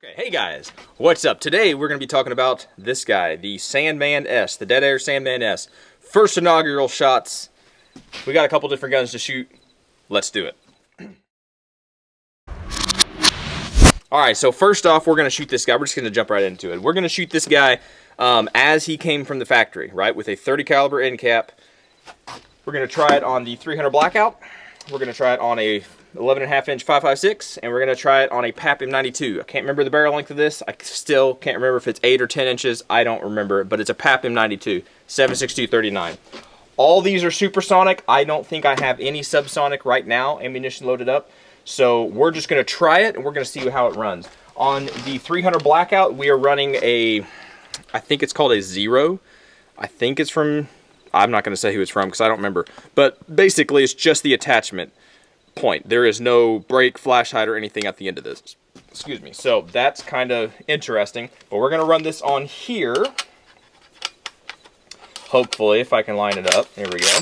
Okay, hey guys, what's up? Today we're going to be talking about this guy, the Sandman S, the Dead Air Sandman S. First inaugural shots. We got a couple different guns to shoot. Let's do it. Alright, so first off, we're going to shoot this guy. We're just going to jump right into it. We're going to shoot this guy as he came from the factory, right, with a 30 caliber end cap. We're going to try it on the 300 Blackout. We're going to try it on a 11.5 inch 5.56, and we're going to try it on a PAP M92. I can't remember the barrel length of this. I still can't remember if it's 8 or 10 inches. I don't remember it, but it's a PAP M92, 7.62-39. All these are supersonic. I don't think I have any subsonic right now, ammunition loaded up. So we're just going to try it, and we're going to see how it runs. On the 300 Blackout, we are running a, I think it's called a Zero. I think it's from, I'm not going to say who it's from because I don't remember. But basically, it's just the attachment point. There is no brake, flash hide, or anything at the end of this. Excuse me. So that's kind of interesting. But we're going to run this on here. Hopefully, if I can line it up. Here we go.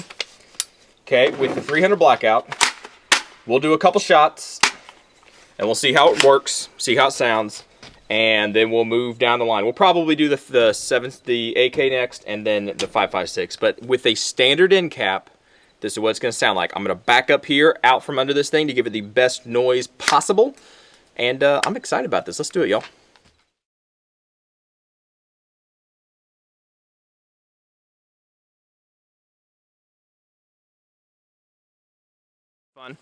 Okay, with the 300 Blackout, we'll do a couple shots, and we'll see how it works, see how it sounds, and then we'll move down the line. We'll probably do the AK next, and then the 5.56. But with a standard end cap, this is what it's going to sound like. I'm going to back up here, out from under this thing to give it the best noise possible. And I'm excited about this. Let's do it, y'all. Fun.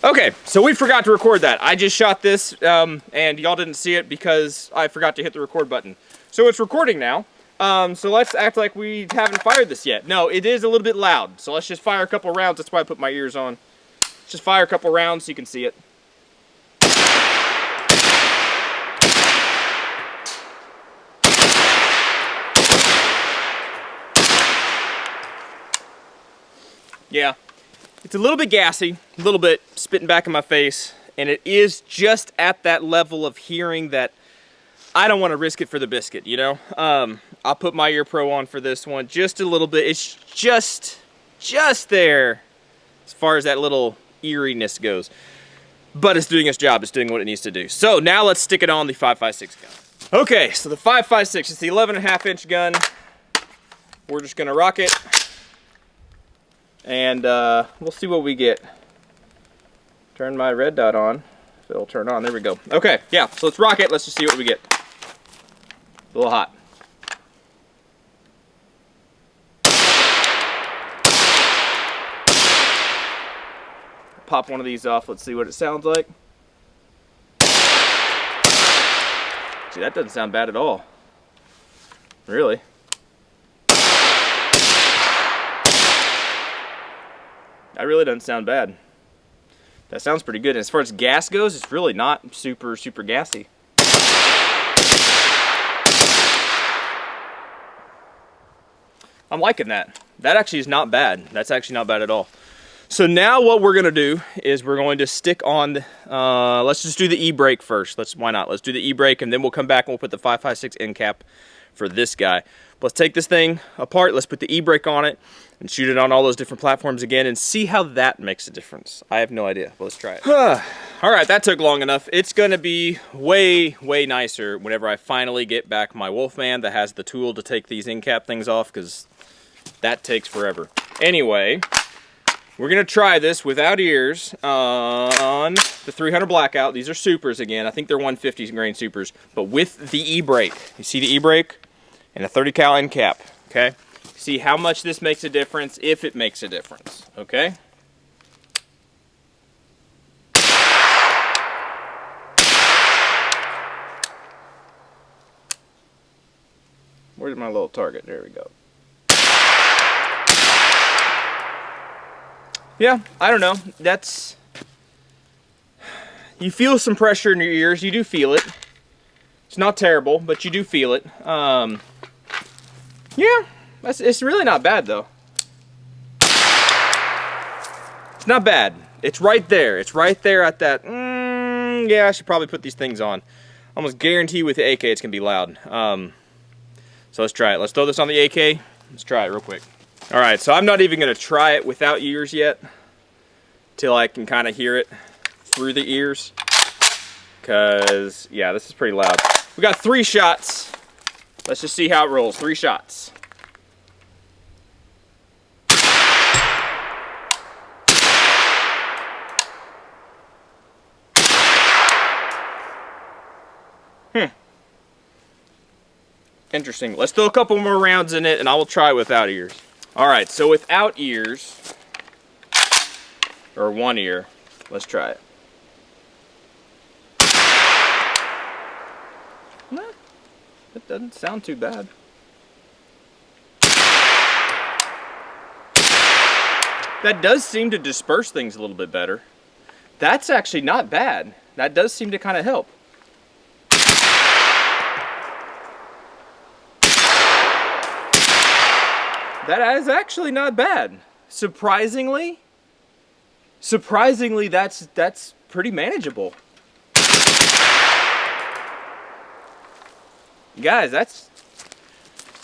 Okay, so we forgot to record that. I just shot this, and y'all didn't see it because I forgot to hit the record button. So it's recording now. So let's act like we haven't fired this yet. No, it is a little bit loud, so let's just fire a couple rounds. That's why I put my ears on. Just fire a couple rounds so you can see it. Yeah, it's a little bit gassy, a little bit spitting back in my face, and it is just at that level of hearing that I don't want to risk it for the biscuit, you know? I'll put my ear pro on for this one just a little bit. It's just there as far as that little eeriness goes. But it's doing its job. It's doing what it needs to do. So now let's stick it on the 5.56 gun. Okay, so the 5.56 is the 11.5 inch gun. We're just going to rock it. And we'll see what we get. Turn my red dot on. If it'll turn on. There we go. Okay, yeah, so let's rock it. Let's just see what we get. A little hot. Pop one of these off. Let's see what it sounds like. See, that doesn't sound bad at all. Really. That really doesn't sound bad. That sounds pretty good. And as far as gas goes, it's really not super gassy. I'm liking that. That actually is not bad. That's actually not bad at all. So now what we're going to do is we're going to stick on, let's just do the e-brake first. Why not? Let's do the e-brake, and then we'll come back and we'll put the 5.56 end cap for this guy. Let's take this thing apart. Let's put the e-brake on it and shoot it on all those different platforms again and see how that makes a difference. I have no idea. But let's try it. All right, that took long enough. It's going to be way nicer whenever I finally get back my Wolfman that has the tool to take these end cap things off, because that takes forever. Anyway, we're going to try this without ears on the 300 Blackout. These are supers again. I think they're 150 grain supers, but with the e-brake. You see the e-brake and a 30 cal end cap, okay? See how much this makes a difference, if it makes a difference, okay? Where's my little target? There we go. Yeah, I don't know. That's... You feel some pressure in your ears. You do feel it. It's not terrible, but you do feel it. Yeah, it's really not bad, though. It's not bad. It's right there. It's right there at that... yeah, I should probably put these things on. Almost guarantee with the AK it's going to be loud. So let's try it. Let's throw this on the AK. Let's try it real quick. Alright, so I'm not even going to try it without ears yet, till I can kind of hear it through the ears. because, yeah, this is pretty loud. We got 3 shots. Let's just see how it rolls. 3 shots. Interesting. Let's throw a couple more rounds in it, and I will try without ears. All right, so without ears, or 1 ear, let's try it. Nah, it doesn't sound too bad. That does seem to disperse things a little bit better. That's actually not bad. That does seem to kind of help. That is actually not bad. Surprisingly, that's pretty manageable. Guys,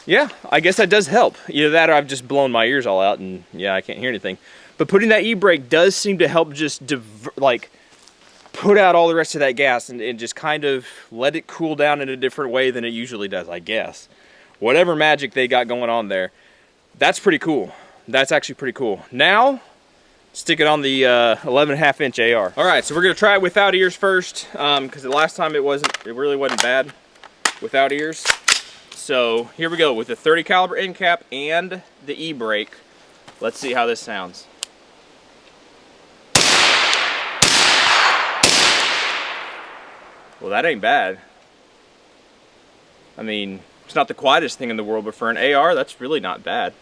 yeah, I guess that does help. Either that or I've just blown my ears all out and yeah, I can't hear anything. But putting that e-brake does seem to help just like put out all the rest of that gas and just kind of let it cool down in a different way than it usually does, I guess. Whatever magic they got going on there. That's pretty cool. That's actually pretty cool. Now, stick it on the 11.5 inch AR. All right, so we're gonna try it without ears first, because the last time it really wasn't bad without ears. So here we go with the 30 caliber end cap and the e-brake. Let's see how this sounds. Well, that ain't bad. I mean, it's not the quietest thing in the world, but for an AR, that's really not bad.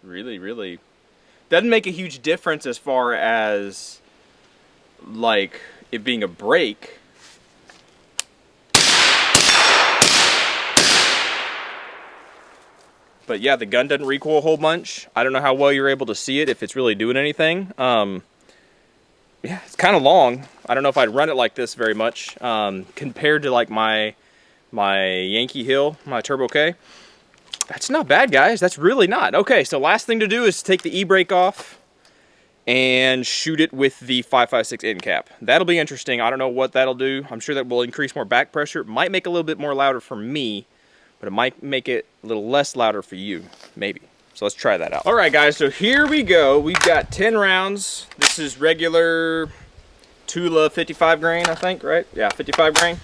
Really doesn't make a huge difference as far as like it being a brake. But yeah, the gun doesn't recoil a whole bunch. I don't know how well you're able to see it, if it's really doing anything. Yeah, it's kind of long. I don't know if I'd run it like this very much compared to like my Yankee Hill, my Turbo K. That's not bad, guys. That's really not. Okay, so last thing to do is take the e-brake off and shoot it with the 5.56 end cap. That'll be interesting. I don't know what that'll do. I'm sure that will increase more back pressure. It might make it a little bit more louder for me, but it might make it a little less louder for you, maybe. So let's try that out. All right, guys, so here we go. We've got 10 rounds. This is regular Tula 55 grain, I think, right? Yeah, 55 grain.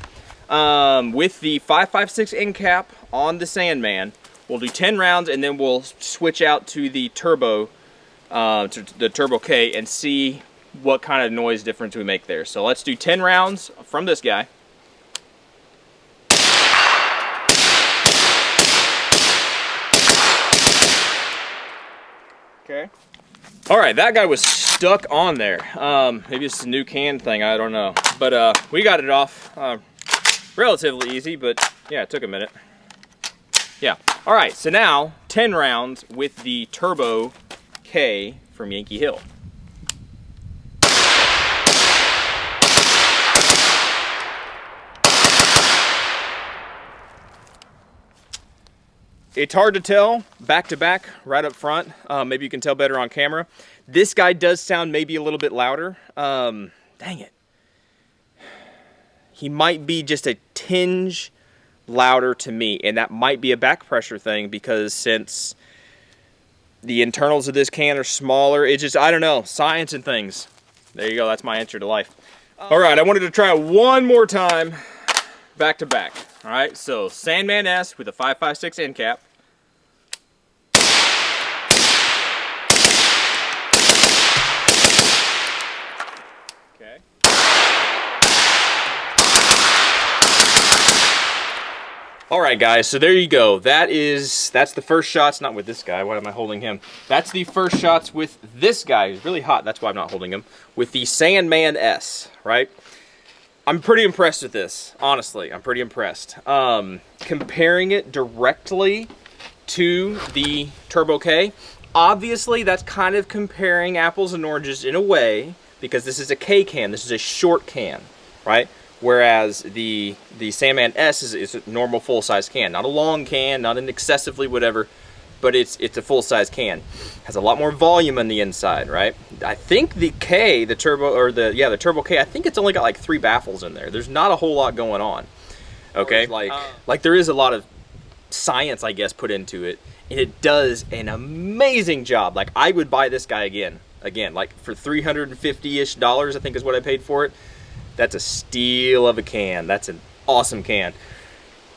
With the 5.56 end cap on the Sandman. We'll do 10 rounds and then we'll switch out to the Turbo, to the Turbo K and see what kind of noise difference we make there. So let's do 10 rounds from this guy. Okay. All right, that guy was stuck on there. Maybe it's a new can thing, I don't know. But we got it off relatively easy, but yeah, it took a minute. Yeah. All right, so now 10 rounds with the Turbo K from Yankee Hill. It's hard to tell back to back right up front. Maybe you can tell better on camera. This guy does sound maybe a little bit louder. Dang it. He might be just a tinge louder to me, and that might be a back pressure thing because since the internals of this can are smaller, it just, I don't know, science and things. There you go, that's my answer to life. All right, I wanted to try it one more time back to back. All right, so Sandman S with a 5.56 end cap. Okay. All right, guys, so there you go. That's the first shots, not with this guy. Why am I holding him? That's the first shots with this guy. He's really hot, that's why I'm not holding him. With the Sandman S, right? I'm pretty impressed with this, honestly. I'm pretty impressed. Comparing it directly to the Turbo K, obviously that's kind of comparing apples and oranges in a way, because this is a K can, this is a short can, right? Whereas the Sandman S is a normal full-size can, not a long can, not an excessively whatever. but it's a full-size can. Has a lot more volume on the inside, right? I think the K, the turbo, or the Turbo K, I think it's only got like 3 baffles in there. There's not a whole lot going on. Okay, like there is a lot of science, I guess, put into it, and it does an amazing job. Like, I would buy this guy again, like for $350-ish, I think is what I paid for it. That's a steal of a can. That's an awesome can.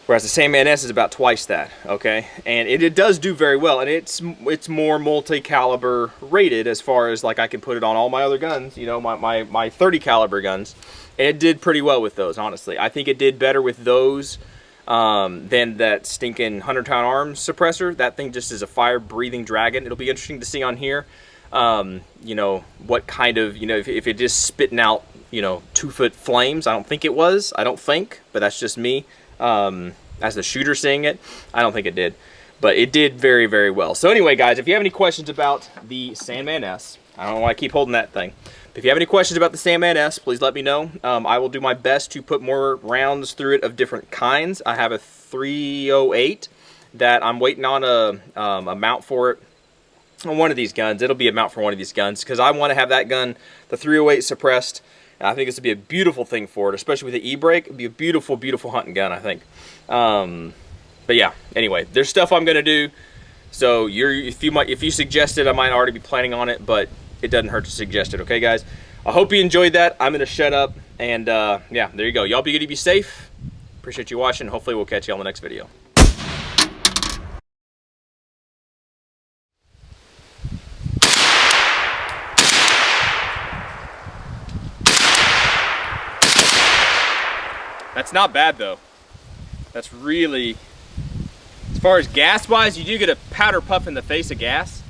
Whereas the Sandman S is about twice that, okay? And it does do very well, and it's more multi-caliber rated as far as, like, I can put it on all my other guns, you know, my 30 caliber guns. And it did pretty well with those, honestly. I think it did better with those than that stinking 100-pound arms suppressor. That thing just is a fire-breathing dragon. It'll be interesting to see on here, you know, what kind of, you know, if it is spitting out, you know, 2-foot flames. I don't think it was. I don't think, but that's just me. As the shooter seeing it, I don't think it did. But it did very, very well. So anyway, guys, if you have any questions about the Sandman S, I don't know why I keep holding that thing. If you have any questions about the Sandman S, please let me know. I will do my best to put more rounds through it of different kinds. I have a 308 that I'm waiting on a mount for it on one of these guns. It'll be a mount for one of these guns because I want to have that gun, the 308, suppressed. And I think this would be a beautiful thing for it, especially with the e-brake. It'd be a beautiful, beautiful hunting gun, I think. But yeah, anyway, there's stuff I'm gonna do. So if you suggest it, I might already be planning on it, but it doesn't hurt to suggest it, okay, guys? I hope you enjoyed that. I'm gonna shut up, and yeah, there you go. Y'all be good, be safe. Appreciate you watching. Hopefully we'll catch you on the next video. That's not bad though. That's really, as far as gas wise, you do get a powder puff in the face of gas.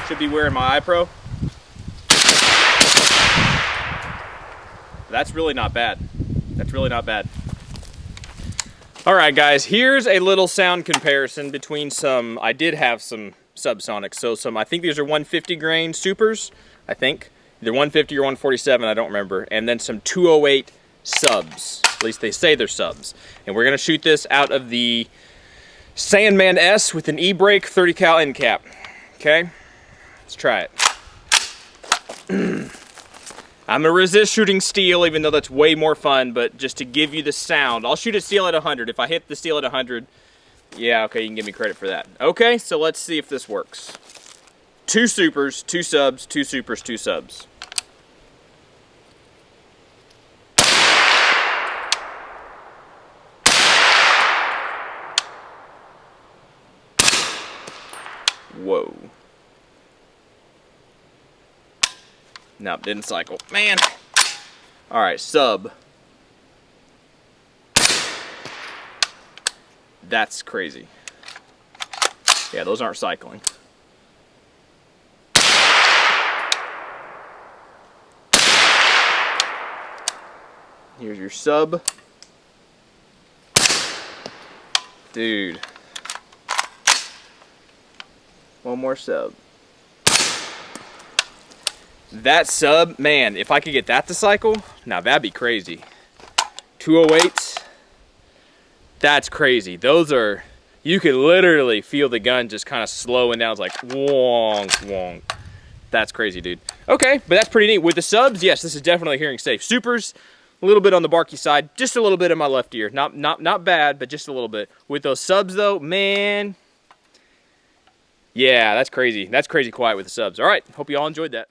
Should be wearing my iPro. That's really not bad. That's really not bad. All right, guys, here's a little sound comparison between some, I did have some subsonics. So I think these are 150 grain supers, I think. Either 150 or 147, I don't remember. And then some 208 subs. At least they say they're subs. And we're gonna shoot this out of the Sandman S with an e-brake 30 cal end cap. Okay, let's try it. I'm gonna resist shooting steel, even though that's way more fun, but just to give you the sound. I'll shoot a steel at 100. If I hit the steel at 100, yeah, okay, you can give me credit for that. Okay, so let's see if this works. 2 supers, 2 subs, 2 supers, 2 subs. Whoa. Nope, didn't cycle. Man. All right, sub. That's crazy. Yeah, those aren't cycling. Here's your sub. Dude. One more sub. That sub, man, if I could get that to cycle, now that'd be crazy. 208s, that's crazy. Those are, you could literally feel the gun just kind of slowing down. It's like, wonk, wonk. That's crazy, dude. Okay, but that's pretty neat. With the subs, yes, this is definitely hearing safe. Supers, a little bit on the barky side, just a little bit in my left ear. Not bad, but just a little bit. With those subs though, man, yeah, that's crazy. That's crazy quiet with the subs. All right, hope you all enjoyed that.